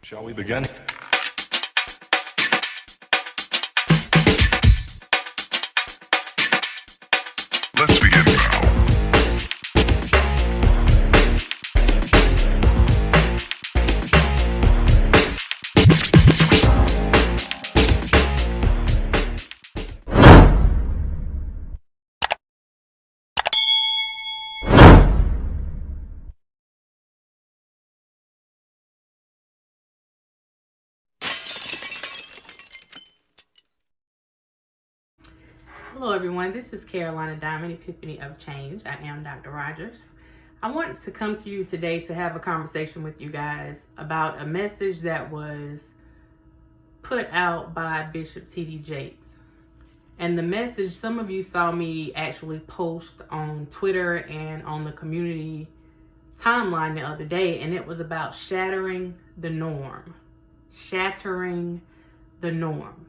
Shall we begin? Let's begin now. Hello everyone, this is Carolinadime, an Epiphany of Change. I am Dr. Rogers. I wanted to come to you today to have a conversation with you guys about a message that was put out by Bishop T.D. Jakes. And the message, some of you saw me actually post on Twitter and on the community timeline the other day, and it was about shattering the norm. Shattering the norm.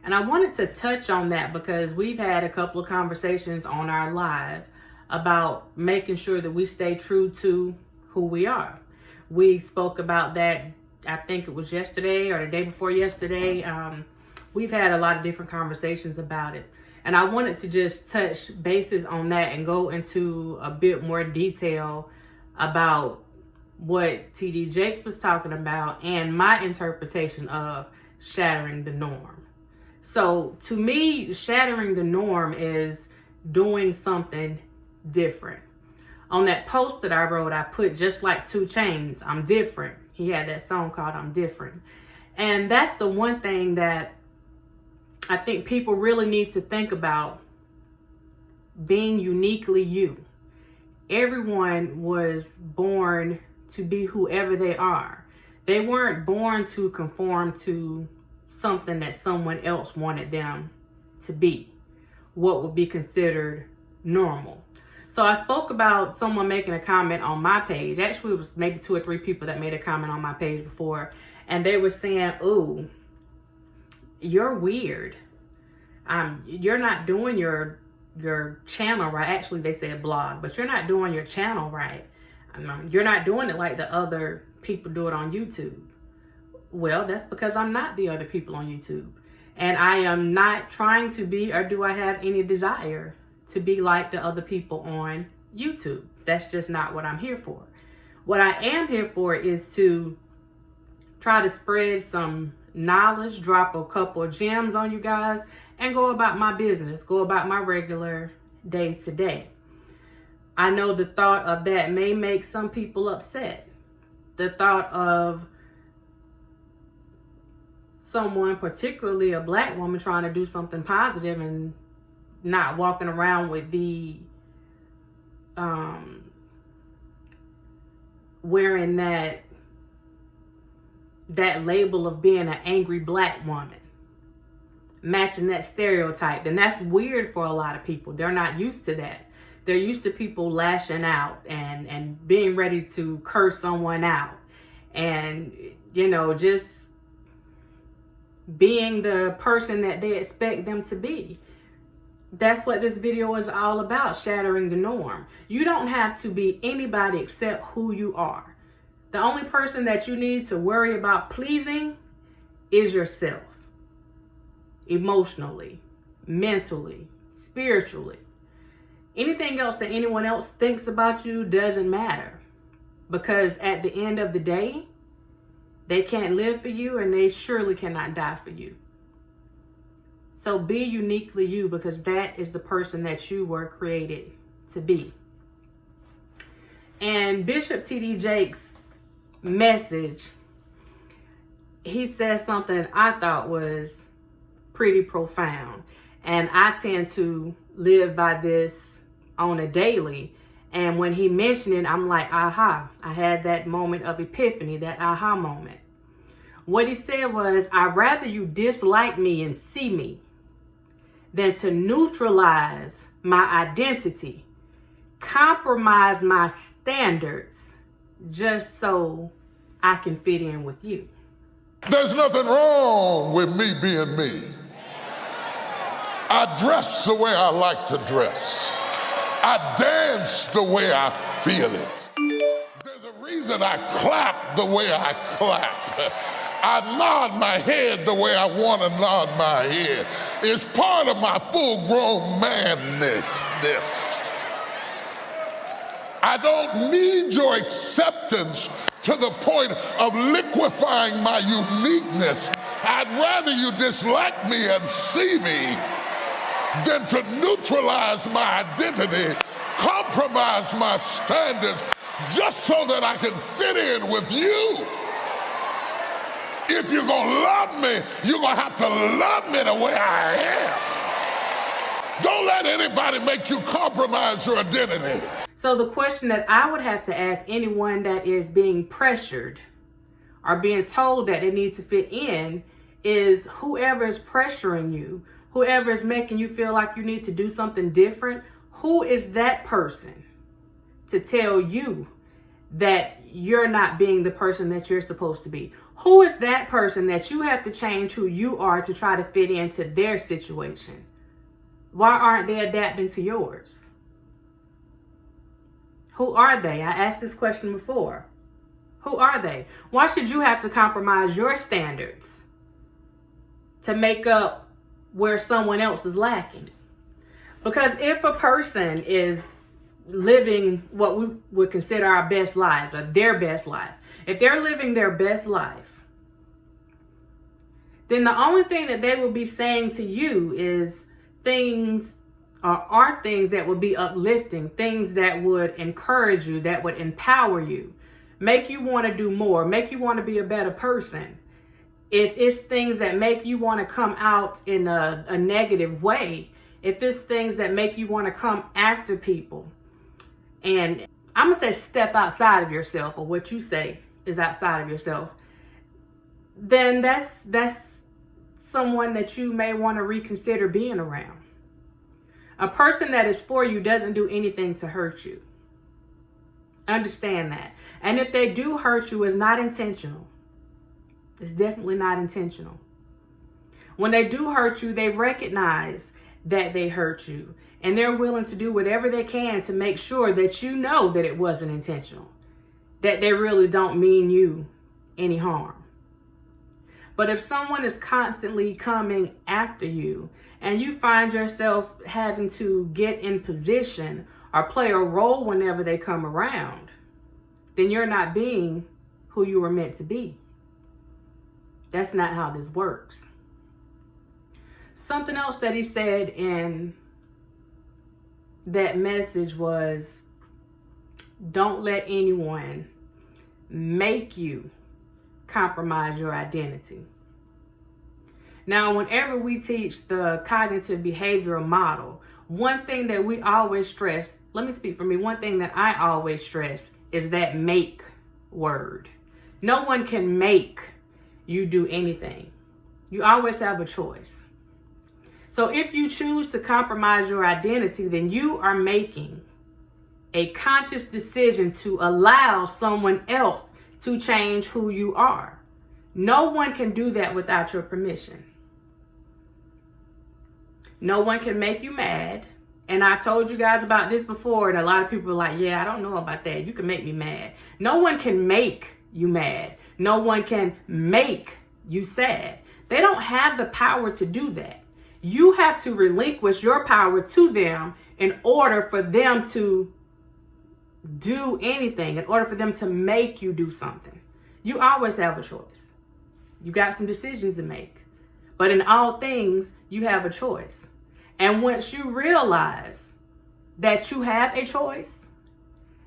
And I wanted to touch on that because we've had a couple of conversations on our live about making sure that we stay true to who we are. We spoke about that, I think it was yesterday or the day before yesterday. We've had a lot of different conversations about it. And I wanted to just touch bases on that and go into a bit more detail about what T.D. Jakes was talking about and my interpretation of shattering the norm. So to me, shattering the norm is doing something different. On that post that I wrote, I put just like 2 Chainz, I'm different. He had that song called I'm Different. And that's the one thing that I think people really need to think about, being uniquely you. Everyone was born to be whoever they are. They weren't born to conform to something that someone else wanted them to be, what would be considered normal. So I spoke about someone making a comment on my page. Actually, it was maybe 2 or 3 people that made a comment on my page before, and they were saying, "Ooh, you're weird. You're not doing your channel right." Actually, they said blog, but you're not doing your channel right. You're not doing it like the other people do it on YouTube. Well, that's because I'm not the other people on YouTube. And I am not trying to be, or do I have any desire to be like the other people on YouTube. That's just not what I'm here for. What I am here for is to try to spread some knowledge, drop a couple of gems on you guys, and go about my business, go about my regular day to day. I know the thought of that may make some people upset. The thought of someone, particularly a Black woman, trying to do something positive and not walking around with the wearing that label of being an angry Black woman, matching that stereotype. And that's weird for a lot of people. They're not used to that. They're used to people lashing out and being ready to curse someone out and, just being the person that they expect them to be. That's what this video is all about, shattering the norm. You don't have to be anybody except who you are. The only person that you need to worry about pleasing is yourself. Emotionally, mentally, spiritually. Anything else that anyone else thinks about you doesn't matter. Because at the end of the day, they can't live for you and they surely cannot die for you. So be uniquely you, because that is the person that you were created to be. And Bishop T.D. Jakes' message, he said something I thought was pretty profound. And I tend to live by this on a daily. And when he mentioned it, I'm like, aha, I had that moment of epiphany, that aha moment. What he said was, I'd rather you dislike me and see me than to neutralize my identity, compromise my standards, just so I can fit in with you. There's nothing wrong with me being me. I dress the way I like to dress. I dance the way I feel it. There's a reason reason I clap the way I clap. I nod my head the way I want to nod my head. It's part of my full-grown manness. I don't need your acceptance to the point of liquefying my uniqueness. I'd rather you dislike me and see me than to neutralize my identity, compromise my standards, just so that I can fit in with you. If you're gonna love me, you're gonna have to love me the way I am. Don't let anybody make you compromise your identity. So the question that I would have to ask anyone that is being pressured or being told that they need to fit in is, whoever is pressuring you, whoever is making you feel like you need to do something different, who is that person to tell you that you're not being the person that you're supposed to be? Who is that person that you have to change who you are to try to fit into their situation? Why aren't they adapting to yours? Who are they? I asked this question before. Who are they? Why should you have to compromise your standards to make up where someone else is lacking? Because if a person is living what we would consider our best lives, or their best life, if they're living their best life, then the only thing that they will be saying to you is things, or are things that would be uplifting, things that would encourage you, that would empower you, make you want to do more, make you want to be a better person. If it's things that make you want to come out in a negative way, if it's things that make you want to come after people, and I'm going to say step outside of yourself, or what you say is outside of yourself, then that's someone that you may want to reconsider being around. A person that is for you doesn't do anything to hurt you. Understand that. And if they do hurt you, it's not intentional. It's definitely not intentional. When they do hurt you, they recognize that they hurt you, and they're willing to do whatever they can to make sure that you know that it wasn't intentional, that they really don't mean you any harm. But if someone is constantly coming after you, and you find yourself having to get in position or play a role whenever they come around, then you're not being who you were meant to be. That's not how this works. Something else that he said in that message was, don't let anyone make you compromise your identity. Now, whenever we teach the cognitive behavioral model, one thing that we always stress, let me speak for me, one thing that I always stress is that make word. No one can make you do anything. You always have a choice. So if you choose to compromise your identity, then you are making a conscious decision to allow someone else to change who you are. No one can do that without your permission. No one can make you mad. And I told you guys about this before, and a lot of people are like, yeah, I don't know about that. You can make me mad. No one can make you mad. No one can make you sad. They don't have the power to do that. You have to relinquish your power to them in order for them to do anything, in order for them to make you do something. You always have a choice. You got some decisions to make. But in all things, you have a choice. And once you realize that you have a choice,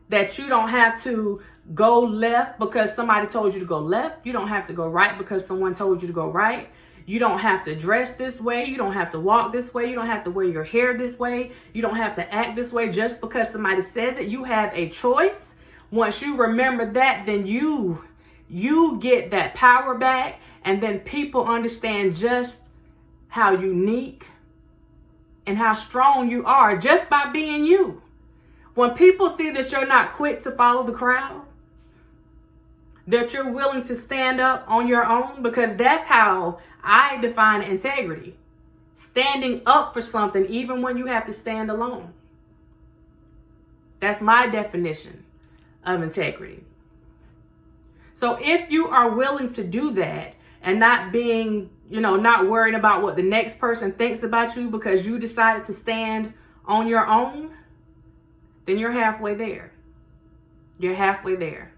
that you don't have to go left because somebody told you to go left. You don't have to go right because someone told you to go right. You don't have to dress this way. You don't have to walk this way. You don't have to wear your hair this way. You don't have to act this way just because somebody says it. You have a choice. Once you remember that, then you get that power back. And then people understand just how unique and how strong you are just by being you. When people see that you're not quick to follow the crowd, that you're willing to stand up on your own, because that's how I define integrity. Standing up for something even when you have to stand alone. That's my definition of integrity. So if you are willing to do that and not being, not worrying about what the next person thinks about you because you decided to stand on your own, then you're halfway there. You're halfway there.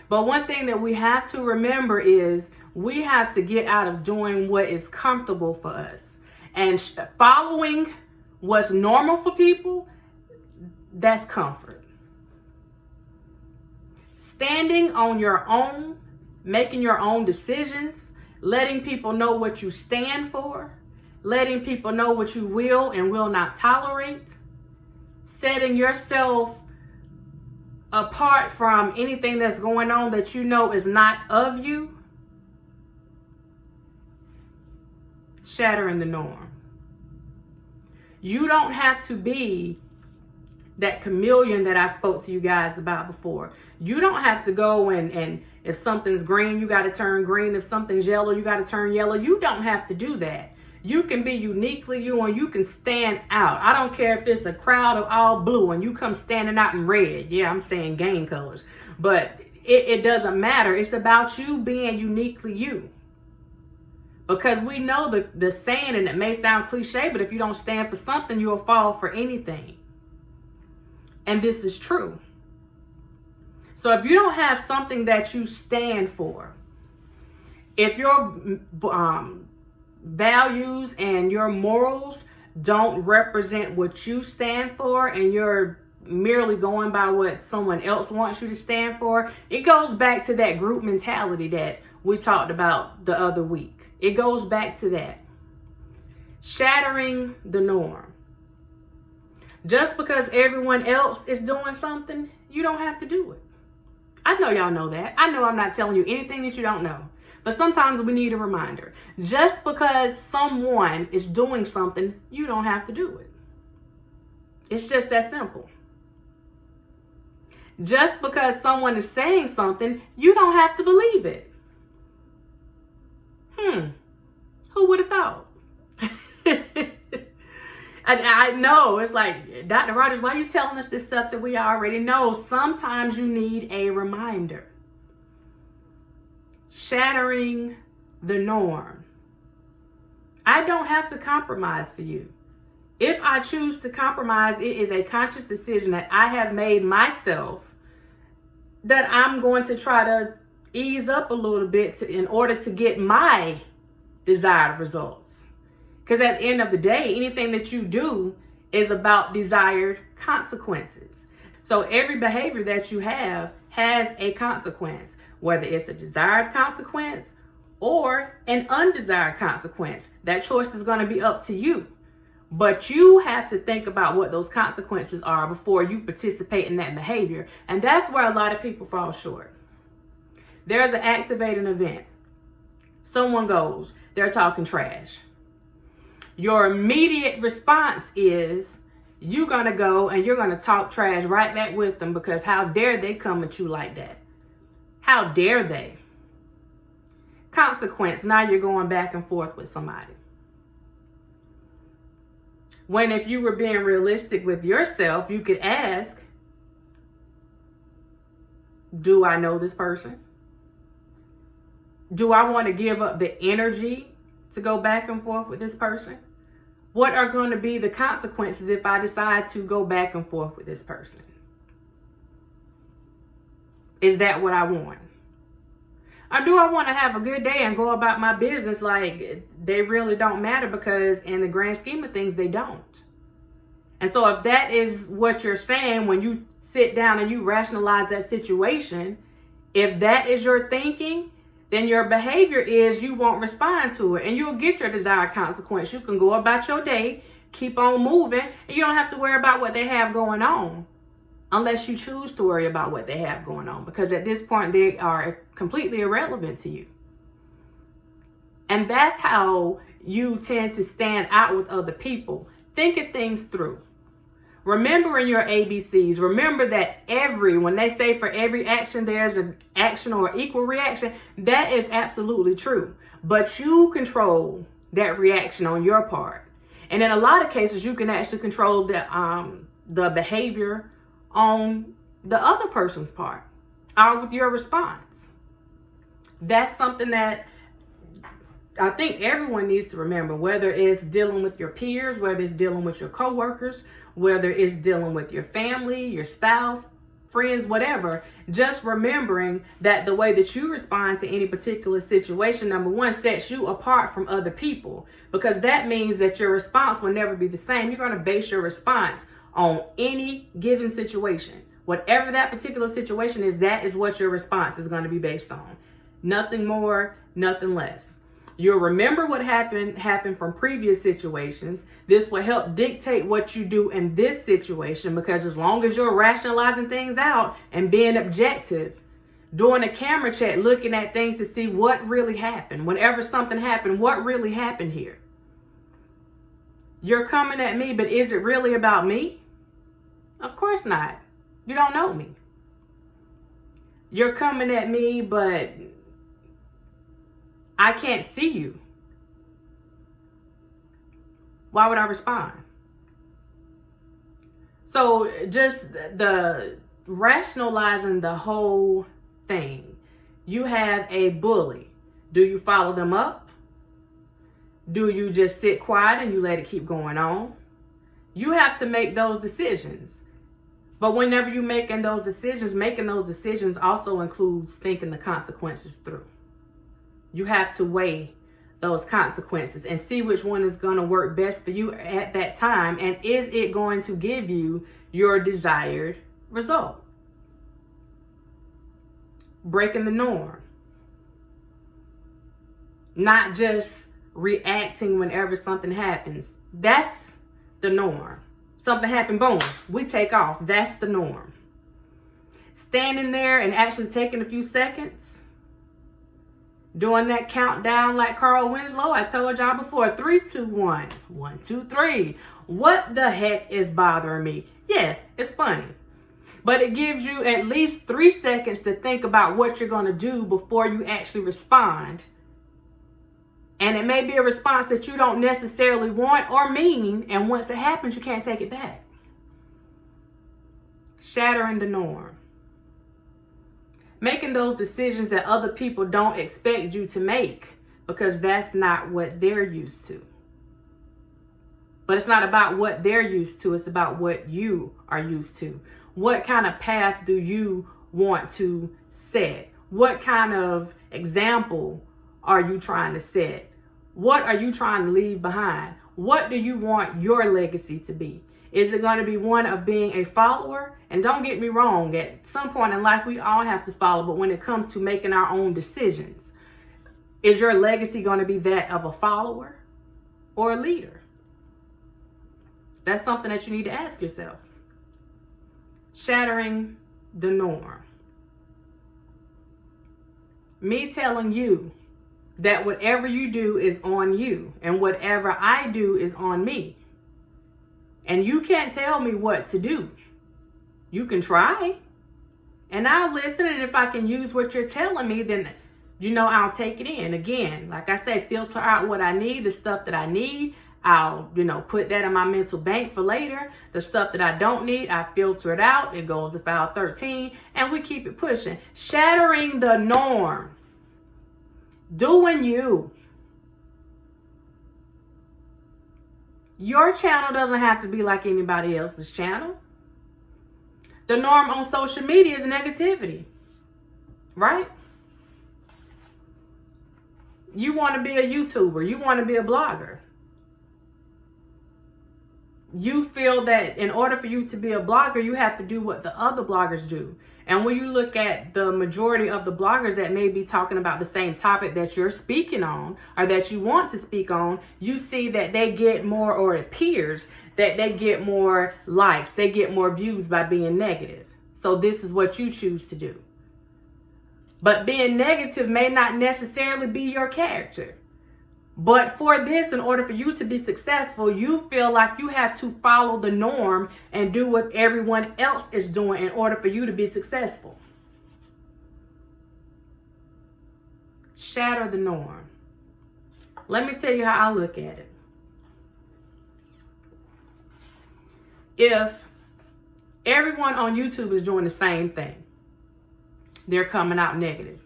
But one thing that we have to remember is we have to get out of doing what is comfortable for us. And following what's normal for people, that's comfort. Standing on your own, making your own decisions, letting people know what you stand for, letting people know what you will and will not tolerate, setting yourself apart from anything that's going on that you know is not of you, shattering the norm. You don't have to be that chameleon that I spoke to you guys about before. You don't have to go and if something's green, you got to turn green. If something's yellow, you got to turn yellow. You don't have to do that. You can be uniquely you and you can stand out. I don't care if it's a crowd of all blue and you come standing out in red. Yeah, I'm saying game colors. But it doesn't matter. It's about you being uniquely you. Because we know the saying, and it may sound cliche, but if you don't stand for something, you'll fall for anything. And this is true. So if you don't have something that you stand for, if your values and your morals don't represent what you stand for and you're merely going by what someone else wants you to stand for, it goes back to that group mentality that we talked about the other week. It goes back to that. Shattering the norm. Just because everyone else is doing something, you don't have to do it. I know y'all know that. I know I'm not telling you anything that you don't know. But sometimes we need a reminder. Just because someone is doing something, you don't have to do it. It's just that simple. Just because someone is saying something, you don't have to believe it. Who would have thought? I know it's like, Dr. Rogers, why are you telling us this stuff that we already know? Sometimes you need a reminder. Shattering the norm. I don't have to compromise for you. If I choose to compromise, it is a conscious decision that I have made myself that I'm going to try to ease up a little bit in order to get my desired results. Because at the end of the day, anything that you do is about desired consequences. So every behavior that you have has a consequence, whether it's a desired consequence or an undesired consequence. That choice is going to be up to you. But you have to think about what those consequences are before you participate in that behavior. And that's where a lot of people fall short. There's an activating event. Someone goes, they're talking trash. Your immediate response is you're going to go and you're going to talk trash right back with them, because how dare they come at you like that? How dare they? Consequence, now you're going back and forth with somebody. When if you were being realistic with yourself, you could ask, do I know this person? Do I want to give up the energy to go back and forth with this person? What are going to be the consequences if I decide to go back and forth with this person? Is that what I want? Or do I want to have a good day and go about my business like they really don't matter, because in the grand scheme of things, they don't. And so if that is what you're saying when you sit down and you rationalize that situation, if that is your thinking, then your behavior is you won't respond to it and you'll get your desired consequence. You can go about your day, keep on moving, and you don't have to worry about what they have going on unless you choose to worry about what they have going on, because at this point they are completely irrelevant to you. And that's how you tend to stand out with other people, thinking things through. Remembering your ABCs. Remember that when they say for every action, there's an action or equal reaction, that is absolutely true. But you control that reaction on your part. And in a lot of cases, you can actually control the behavior on the other person's part, or with your response. That's something that I think everyone needs to remember, whether it's dealing with your peers, whether it's dealing with your coworkers, whether it's dealing with your family, your spouse, friends, whatever. Just remembering that the way that you respond to any particular situation, number one, sets you apart from other people, because that means that your response will never be the same. You're going to base your response on any given situation. Whatever that particular situation is, that is what your response is going to be based on. Nothing more, nothing less. You'll remember what happened from previous situations. This will help dictate what you do in this situation, because as long as you're rationalizing things out and being objective, doing a camera check, looking at things to see what really happened. Whenever something happened, what really happened here? You're coming at me, but is it really about me? Of course not. You don't know me. You're coming at me, but I can't see you. Why would I respond? So just the rationalizing the whole thing. You have a bully. Do you follow them up? Do you just sit quiet and you let it keep going on? You have to make those decisions. But whenever you're making those decisions also includes thinking the consequences through. You have to weigh those consequences and see which one is going to work best for you at that time. And is it going to give you your desired result? Breaking the norm. Not just reacting whenever something happens. That's the norm. Something happened, boom, we take off. That's the norm. Standing there and actually taking a few seconds, doing that countdown like Carl Winslow. I told y'all before, 3, 2, 1, 1, 2, 3. What the heck is bothering me? Yes, it's funny. But it gives you at least 3 seconds to think about what you're going to do before you actually respond. And it may be a response that you don't necessarily want or mean. And once it happens, you can't take it back. Shattering the norm. Making those decisions that other people don't expect you to make, because that's not what they're used to. But it's not about what they're used to. It's about what you are used to. What kind of path do you want to set? What kind of example are you trying to set? What are you trying to leave behind? What do you want your legacy to be? Is it going to be one of being a follower? And don't get me wrong, at some point in life, we all have to follow. But when it comes to making our own decisions, is your legacy going to be that of a follower or a leader? That's something that you need to ask yourself. Shattering the norm. Me telling you that whatever you do is on you and whatever I do is on me. And you can't tell me what to do. You can try and I'll listen. And if I can use what you're telling me, then, I'll take it in. Again, like I said, filter out what I need, the stuff that I need. I'll, put that in my mental bank for later. The stuff that I don't need, I filter it out. It goes to file 13 and we keep it pushing. Shattering the norm. Doing you. Your channel doesn't have to be like anybody else's channel. The norm on social media is negativity, right? You want to be a YouTuber. You want to be a blogger. You feel that in order for you to be a blogger, you have to do what the other bloggers do. And when you look at the majority of the bloggers that may be talking about the same topic that you're speaking on or that you want to speak on, you see that they get more, or it appears that they get more likes, they get more views by being negative. So this is what you choose to do. But being negative may not necessarily be your character. But for this, in order for you to be successful, you feel like you have to follow the norm and do what everyone else is doing in order for you to be successful. Shatter the norm. Let me tell you how I look at it. If everyone on YouTube is doing the same thing, they're coming out negative.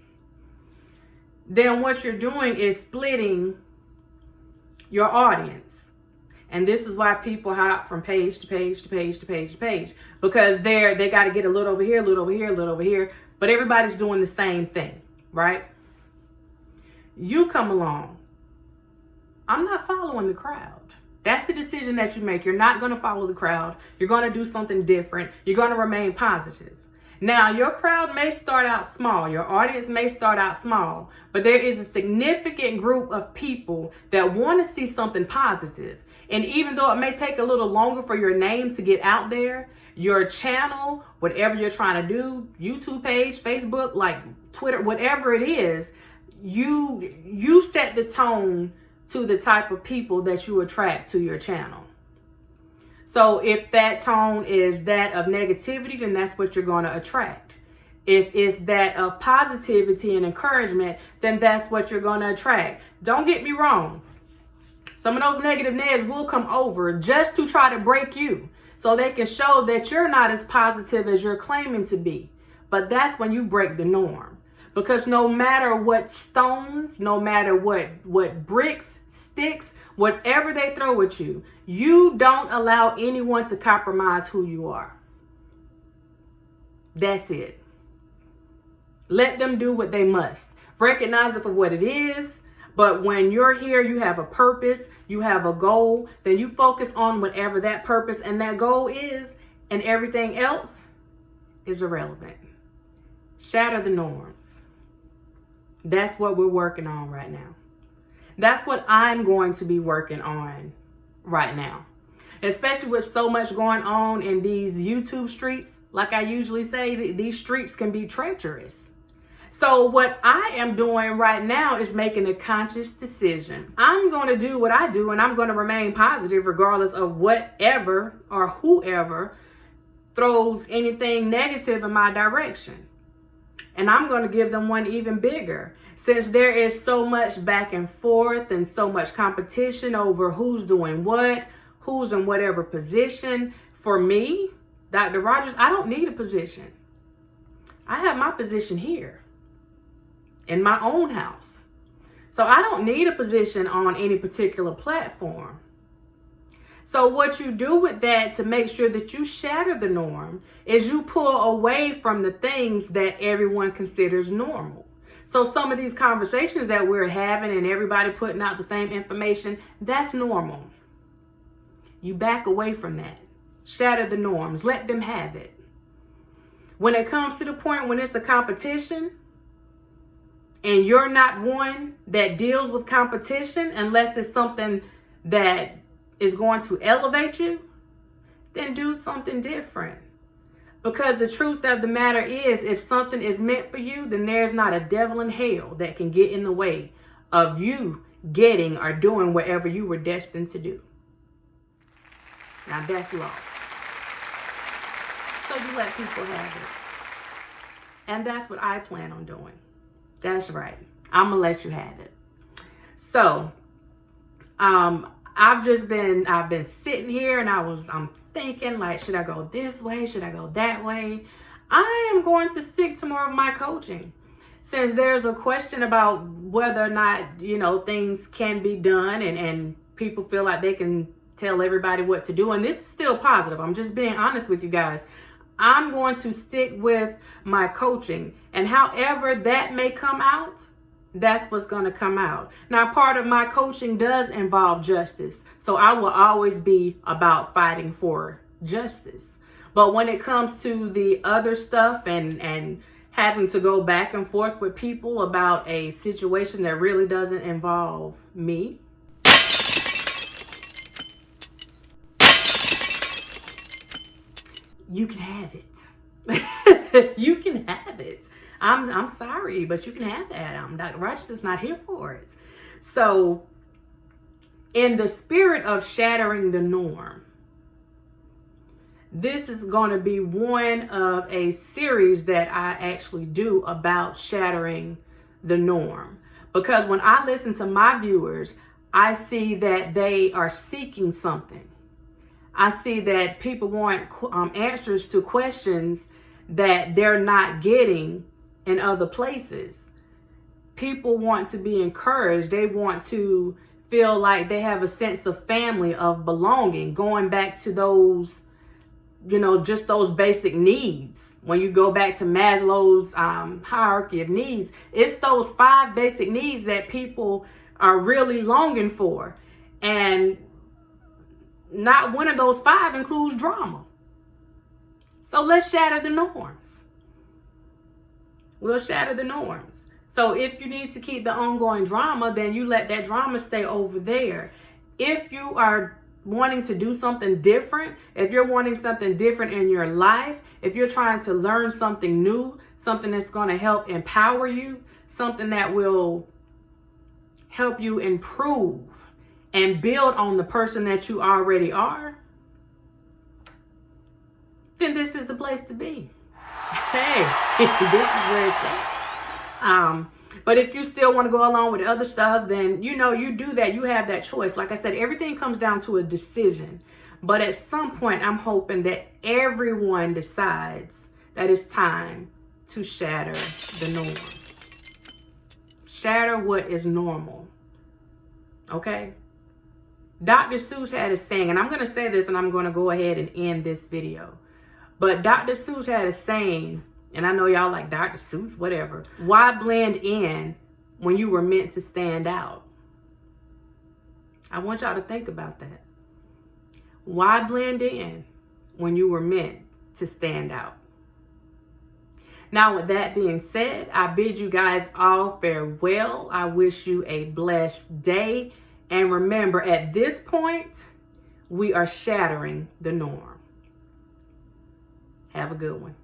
then what you're doing is splitting your audience. And this is why people hop from page to page to page to page to page, because they got to get a little over here, a little over here, a little over here, but everybody's doing the same thing, right? You come along. I'm not following the crowd. That's the decision that you make. You're not going to follow the crowd. You're going to do something different. You're going to remain positive. Now, your crowd may start out small. Your audience may start out small, but there is a significant group of people that want to see something positive. And even though it may take a little longer for your name to get out there, your channel, whatever you're trying to do, YouTube page, Facebook, like Twitter, whatever it is, you set the tone to the type of people that you attract to your channel. So if that tone is that of negativity, then that's what you're going to attract. If it's that of positivity and encouragement, then that's what you're going to attract. Don't get me wrong. Some of those negative Neds will come over just to try to break you, so they can show that you're not as positive as you're claiming to be. But that's when you break the norm. Because no matter what stones, no matter what bricks, sticks, whatever they throw at you, you don't allow anyone to compromise who you are. That's it. Let them do what they must. Recognize it for what it is. But when you're here, you have a purpose, you have a goal, then you focus on whatever that purpose and that goal is, and everything else is irrelevant. Shatter the norms. That's what we're working on right now. That's what I'm going to be working on right now. Especially with so much going on in these YouTube streets. Like I usually say, these streets can be treacherous. So what I am doing right now is making a conscious decision. I'm going to do what I do, and I'm going to remain positive regardless of whatever or whoever throws anything negative in my direction. And I'm going to give them one even bigger. Since there is so much back and forth and so much competition over who's doing what, who's in whatever position, for me, Dr. Rogers, I don't need a position. I have my position here in my own house. So I don't need a position on any particular platform. So what you do with that to make sure that you shatter the norm is you pull away from the things that everyone considers normal. So some of these conversations that we're having and everybody putting out the same information, that's normal. You back away from that. Shatter the norms. Let them have it. When it comes to the point when it's a competition and you're not one that deals with competition unless it's something that is going to elevate you, then do something different. Because the truth of the matter is, if something is meant for you, then there's not a devil in hell that can get in the way of you getting or doing whatever you were destined to do. Now that's law. So you let people have it. And that's what I plan on doing. That's right. I'm gonna let you have it. So, I've been sitting here and I'm thinking, like, should I go this way? Should I go that way? I am going to stick to more of my coaching. Since there's a question about whether or not, things can be done and people feel like they can tell everybody what to do. And this is still positive. I'm just being honest with you guys. I'm going to stick with my coaching, and however that may come out, that's what's going to come out. Now, part of my coaching does involve justice. So I will always be about fighting for justice. But when it comes to the other stuff and having to go back and forth with people about a situation that really doesn't involve me, you can have it. You can have it. I'm sorry, but you can have that. Dr. Rogers is not here for it. So, in the spirit of shattering the norm, this is going to be one of a series that I actually do about shattering the norm. Because when I listen to my viewers, I see that they are seeking something. I see that people want answers to questions that they're not getting in other places. people want to be encouraged. They want to feel like they have a sense of family, of belonging, going back to those, just those basic needs. When you go back to Maslow's hierarchy of needs, it's those 5 basic needs that people are really longing for. And not one of those 5 includes drama. So let's shatter the norms. We'll shatter the norms. So if you need to keep the ongoing drama, then you let that drama stay over there. If you are wanting to do something different, if you're wanting something different in your life, if you're trying to learn something new, something that's going to help empower you, something that will help you improve and build on the person that you already are, then this is the place to be. Hey, this is where it's at. But if you still want to go along with the other stuff, then, you do that. You have that choice. Like I said, everything comes down to a decision. But at some point, I'm hoping that everyone decides that it's time to shatter the norm. Shatter what is normal. Okay? Dr. Seuss had a saying, and I'm going to say this and I'm going to go ahead and end this video. But Dr. Seuss had a saying, and I know y'all like Dr. Seuss, whatever. Why blend in when you were meant to stand out? I want y'all to think about that. Why blend in when you were meant to stand out? Now, with that being said, I bid you guys all farewell. I wish you a blessed day. And remember, at this point, we are shattering the norm. Have a good one.